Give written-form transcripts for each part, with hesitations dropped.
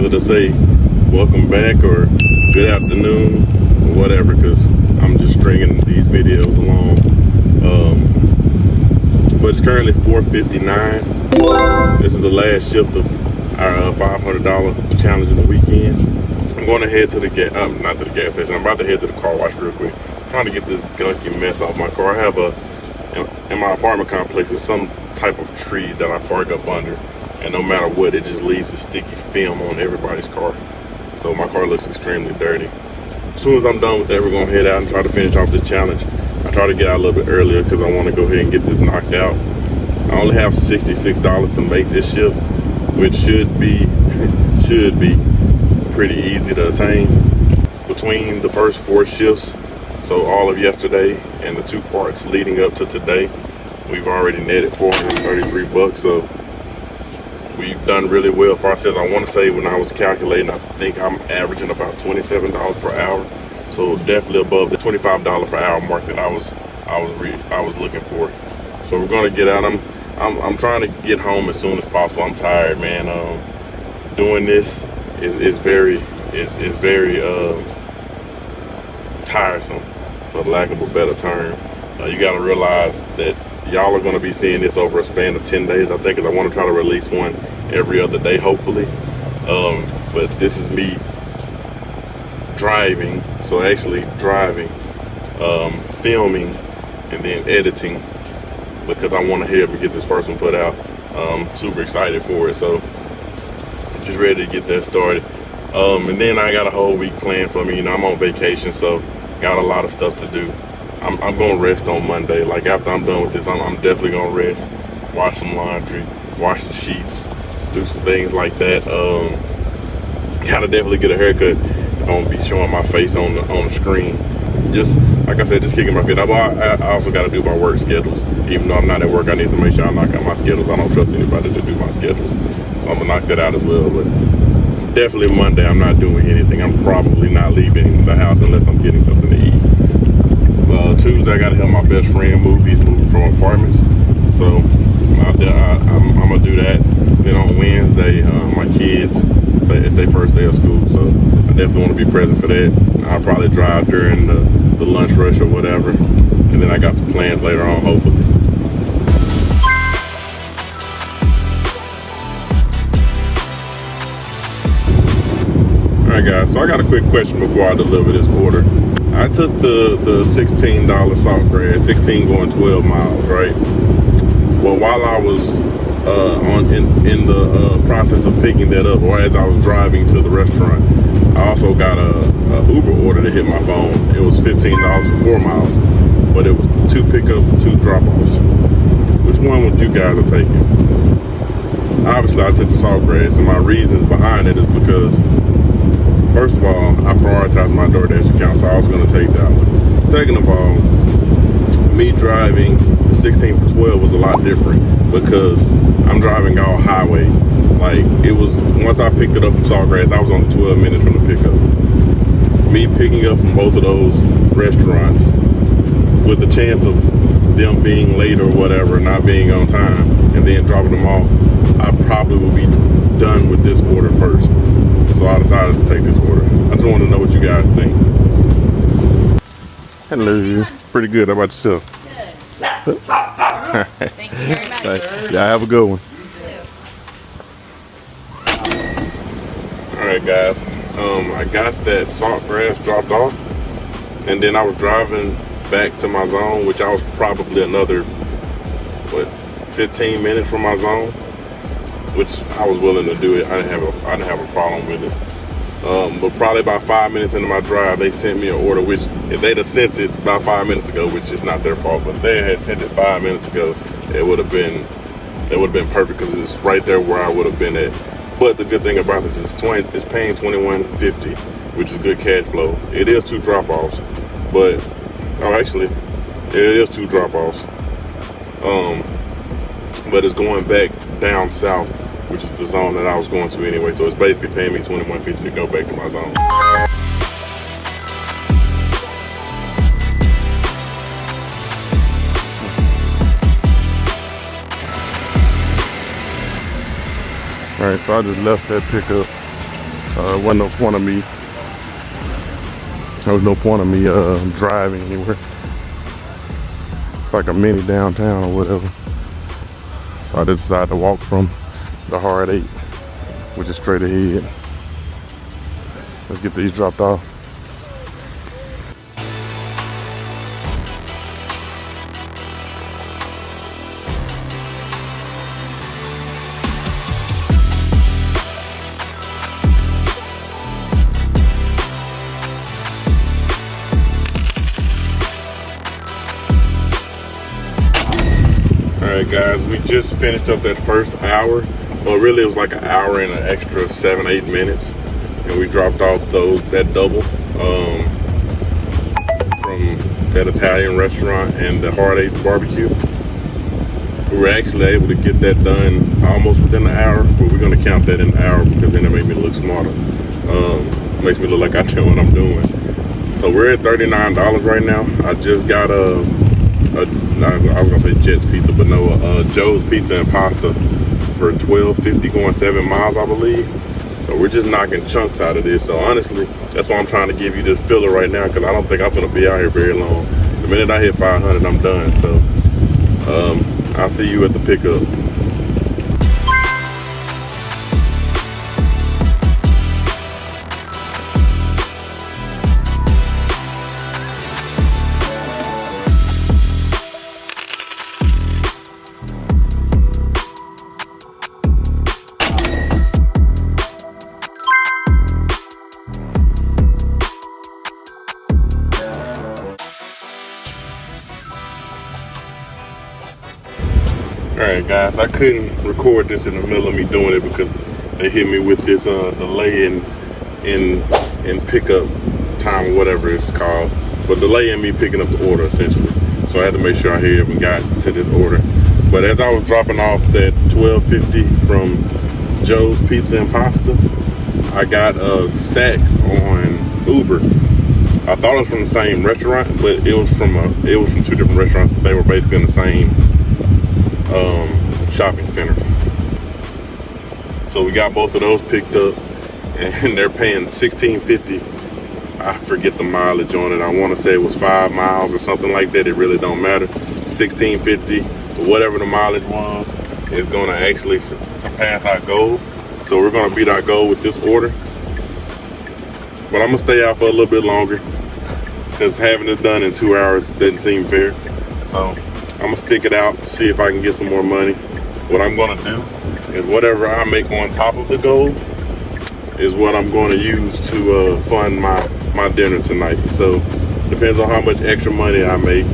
whether to say welcome back or good afternoon or whatever, because I'm just stringing these videos along. But it's currently 4:59. This is the last shift of our $500 challenge in the weekend. I'm going to head to the not to the gas station. I'm about to head to the car wash real quick. I'm trying to get this gunky mess off my car. I have in my apartment complex, there's some type of tree that I park up under, and no matter what, it just leaves a sticky film on everybody's car. So my car looks extremely dirty. As soon as I'm done with that, we're gonna head out and try to finish off this challenge. I try to get out a little bit earlier because I want to go ahead and get this knocked out. I only have $66 to make this shift, which should be pretty easy to attain. Between the first 4 shifts, so all of yesterday and the 2 parts leading up to today, we've already netted $433. So we've done really well for ourselves. I want to say when I was calculating, I think I'm averaging about $27 per hour. So definitely above the $25 per hour mark that I was looking for. So we're gonna get out. I'm trying to get home as soon as possible. I'm tired, man. Doing this is very tiresome, for lack of a better term. You got to realize that y'all are going to be seeing this over a span of 10 days, I think, because I want to try to release one every other day, hopefully. But this is me driving, so actually driving, filming, and then editing, because I want to hurry up and get this first one put out. Super excited for it, so just ready to get that started. And then I got a whole week planned for me. You know, I'm on vacation, so got a lot of stuff to do. I'm gonna rest on Monday. Like after I'm done with this, I'm definitely gonna rest, wash some laundry, wash the sheets, do some things like that. Gotta definitely get a haircut. I'm gonna be showing my face on the screen. Just like I said, just kicking my feet up. I also got to do my work schedules. Even though I'm not at work, I need to make sure I knock out my schedules. I don't trust anybody to do my schedules, so I'm gonna knock that out as well. But definitely Monday, I'm not doing anything. I'm probably not leaving the house unless I'm getting something to eat. Tuesday, I got to help my best friend move. He's moving from apartments, so I'm gonna do that. Then on Wednesday, my kids, it's their first day of school, so I definitely want to be present for that. I'll probably drive during the lunch rush or whatever, and then I got some plans later on, hopefully. Alright guys, so I got a quick question before I deliver this order. I took the $16 Saltgrass, 16 going 12 miles, right? Well, while I was in the process of picking that up, or as I was driving to the restaurant, I also got a Uber order that hit my phone. It was $15 for 4 miles, but it was 2 pickups and 2 drop-offs. Which one would you guys have taken? Obviously, I took the Saltgrass, and my reasons behind it is because, first of all, I prioritized my DoorDash account, so I was going to take that one. Second of all, me driving the 16 for 12 was a lot different because I'm driving all highway. Like, it was, once I picked it up from Saltgrass, I was only 12 minutes from the pickup. Me picking up from both of those restaurants with the chance of them being late or whatever, not being on time, and then dropping them off, I probably will be done with this order first. So I decided to take this order. I just want to know what you guys think. Hello. Pretty good. How about yourself? Good. Thank you very much. Yeah, have a good one. Alright guys, I got that Saltgrass dropped off, and then I was driving back to my zone, which I was probably another, 15 minutes from my zone, which I was willing to do it. I didn't have a problem with it. But probably about 5 minutes into my drive, they sent me an order, which if they'd have sent it about 5 minutes ago, which is not their fault, but if they had sent it 5 minutes ago, it would have been perfect because it's right there where I would have been at. But the good thing about this is it's paying $21.50, which is good cash flow. It is 2 drop-offs, but actually, it is 2 drop-offs. But it's going back down south, which is the zone that I was going to anyway. So it's basically paying me $21.50 to go back to my zone. All right, so I just left that pickup Wasn't no point of me. There was no point of me driving anywhere. It's like a mini downtown or whatever. So I just decided to walk from the Hard 8, which is straight ahead. Let's get these dropped off. Alright guys, we just finished up that first hour. Well, really it was like an hour and an extra 7-8 minutes. And we dropped off that double from that Italian restaurant and the Hard 8 barbecue. We were actually able to get that done almost within an hour, but we're gonna count that in an hour because then it made me look smarter. Makes me look like I know what I'm doing. So we're at $39 right now. I just got I was gonna say Jet's Pizza, but no, Joe's Pizza and Pasta for $12.50 going 7 miles, I believe. So we're just knocking chunks out of this. So honestly, that's why I'm trying to give you this filler right now, because I don't think I'm gonna be out here very long. The minute I hit 500, I'm done. So I'll see you at the pickup. Alright guys, I couldn't record this in the middle of me doing it because they hit me with this delay in pickup time or whatever it's called. But delay in me picking up the order essentially. So I had to make sure I hurry up and got to this order. But as I was dropping off that $12.50 from Joe's Pizza and Pasta, I got a stack on Uber. I thought it was from the same restaurant, but it was from 2 different restaurants. They were basically in the same shopping center. So we got both of those picked up, and they're paying $16.50. I forget the mileage on it. I want to say it was 5 miles or something like that. It really don't matter. $16.50, whatever the mileage was, is going to actually surpass our goal. So we're going to beat our goal with this order. But I'm going to stay out for a little bit longer because having this done in 2 hours doesn't seem fair. So I'm gonna stick it out, see if I can get some more money. What I'm gonna do is whatever I make on top of the goal is what I'm gonna use to fund my dinner tonight. So depends on how much extra money I make.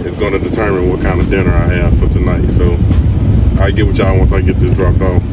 It's gonna determine what kind of dinner I have for tonight. So I'll get with y'all once I get this dropped off.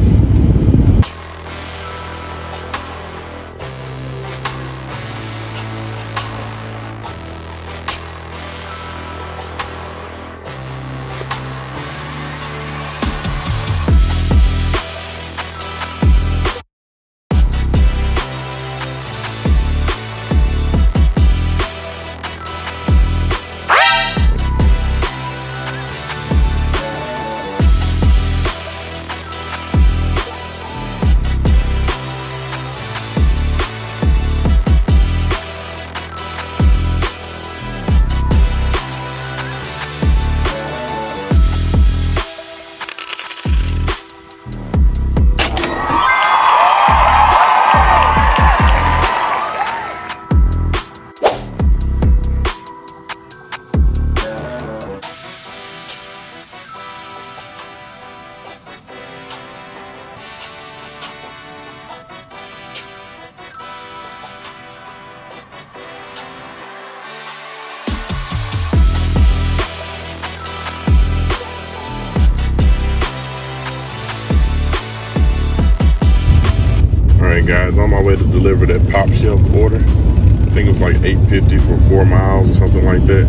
Guys, on my way to deliver that Pop Shelf order. I think it was like $8.50 for 4 miles or something like that.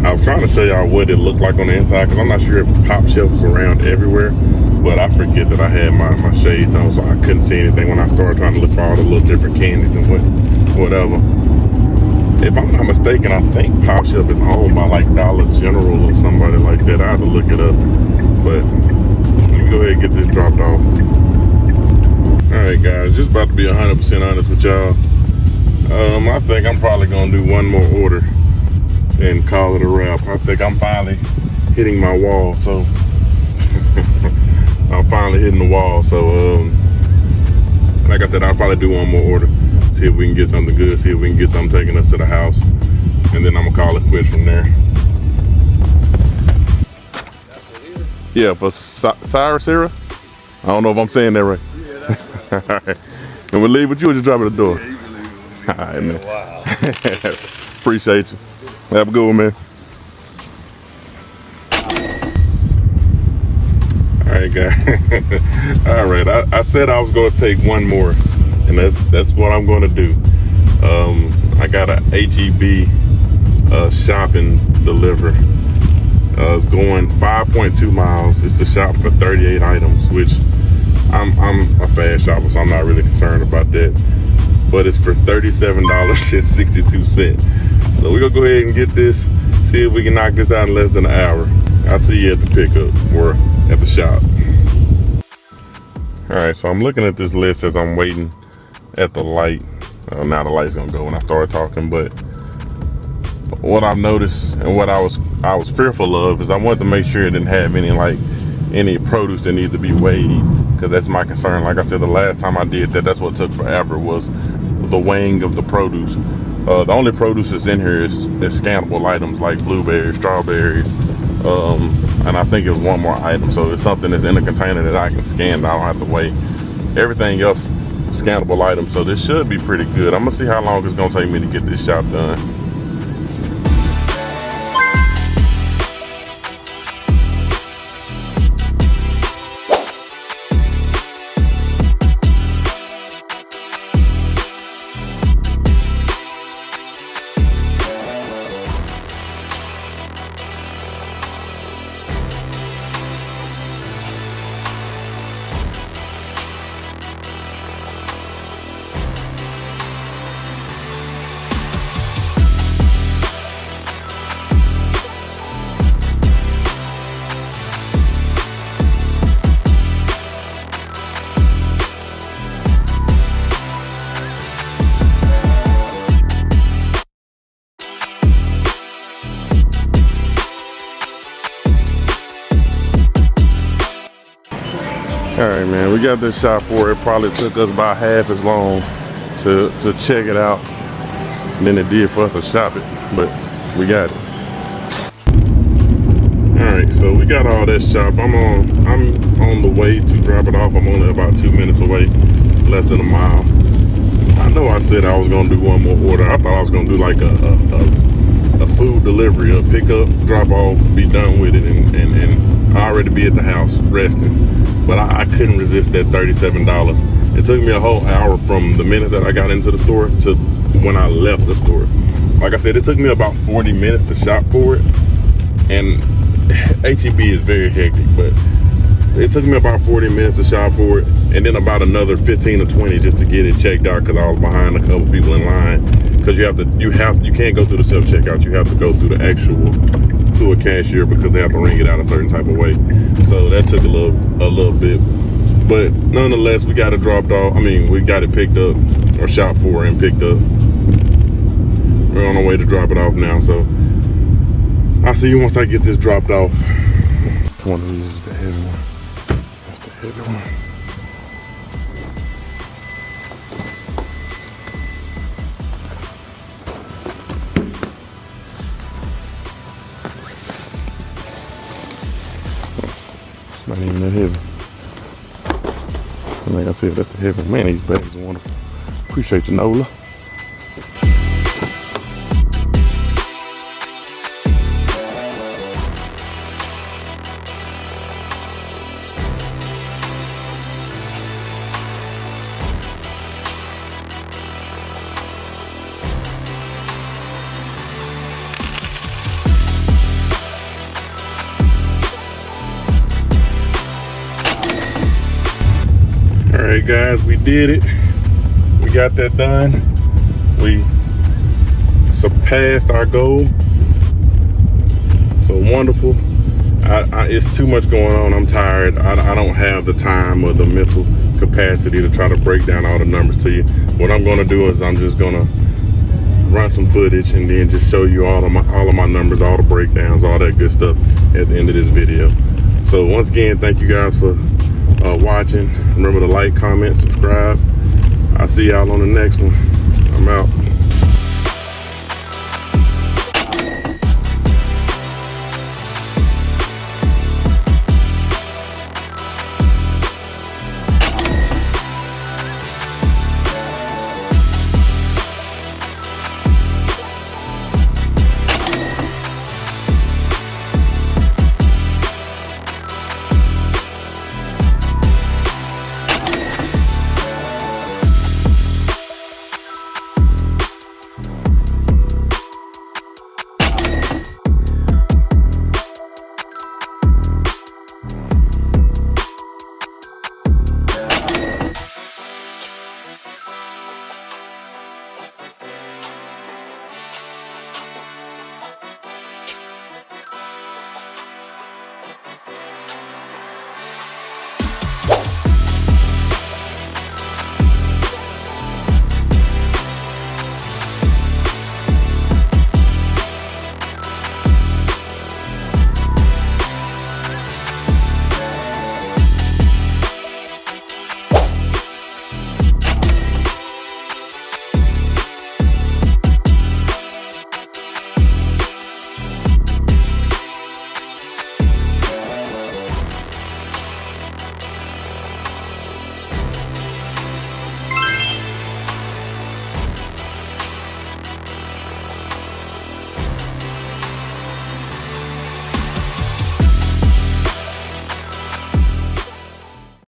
I was trying to show y'all what it looked like on the inside because I'm not sure if Pop Shelf was around everywhere, but I forget that I had my shades on, so I couldn't see anything when I started trying to look for all the little different candies and whatever. If I'm not mistaken, I think Pop Shelf is owned by like Dollar General or somebody like that. I have to look it up, but let me go ahead and get this dropped off. Alright guys, just about to be 100% honest with y'all. I think I'm probably gonna do one more order and call it a wrap. I think I'm finally hitting my wall, so I'm finally hitting the wall. So like I said, I'll probably do one more order, see if we can get something good, see if we can get something taking us to the house, and then I'm gonna call it quits from there. Yeah, for Cyrus Hira? I don't know if I'm saying that right. Yeah, that's right. All right. And we'll leave with you or just drop it at the door? Yeah, you can leave it. All right, man. Wow. Appreciate you. Have a good one, man. All right, guys. All right, I said I was going to take one more, and that's what I'm going to do. I got a HEB shopping deliver. It's going 5.2 miles. It's the shop for 38 items, which I'm a fast shopper, so I'm not really concerned about that. But it's for $37.62. So we're gonna go ahead and get this, see if we can knock this out in less than an hour. I'll see you at the pickup or at the shop. All right, so I'm looking at this list as I'm waiting at the light. Now the light's gonna go when I start talking, but what I've noticed and what I was fearful of is I wanted to make sure it didn't have any produce that needs to be weighed, because that's my concern. Like I said, the last time I did that, that's what took forever, was the weighing of the produce. The only produce that's in here is scannable items like blueberries, strawberries, and I think it was one more item. So it's something that's in a container that I can scan and I don't have to weigh. Everything else scannable items, so this should be pretty good. I'm gonna see how long it's gonna take me to get this shop done. All right, man, we got this shop for it. Probably took us about half as long to check it out than it did for us to shop it, but we got it. All right, so we got all that shop. I'm on the way to drop it off. I'm only about 2 minutes away, less than a mile. I know I said I was gonna do one more order. I thought I was gonna do like a food delivery, a pickup, drop off, be done with it, and I already be at the house resting. But I couldn't resist that $37. It took me a whole hour from the minute that I got into the store to when I left the store. Like I said, it took me about 40 minutes to shop for it. And HEB is very hectic, but it took me about 40 minutes to shop for it, and then about another 15 or 20 just to get it checked out, because I was behind a couple people in line. Because you can't go through the self-checkout. You have to go through the actual to a cashier, because they have to ring it out a certain type of way. So that took a little bit, but nonetheless, we got it dropped off. I mean, we got it picked up, or shopped for and picked up. We're on our way to drop it off now, so I'll see you once I get this dropped off. One of these is the heavy one. That's the heavy one. Not even that heavy. And like I said, that's the heavy one. Man, these bags are wonderful. Appreciate you, Nola. Alright guys, we did it. We got that done. We surpassed our goal. So wonderful. It's too much going on. I'm tired. I don't have the time or the mental capacity to try to break down all the numbers to you. What I'm going to do is I'm just going to run some footage and then just show you all of my numbers, all the breakdowns, all that good stuff at the end of this video. So once again, thank you guys for watching. Remember to like, comment, subscribe. I'll see y'all on the next one. I'm out.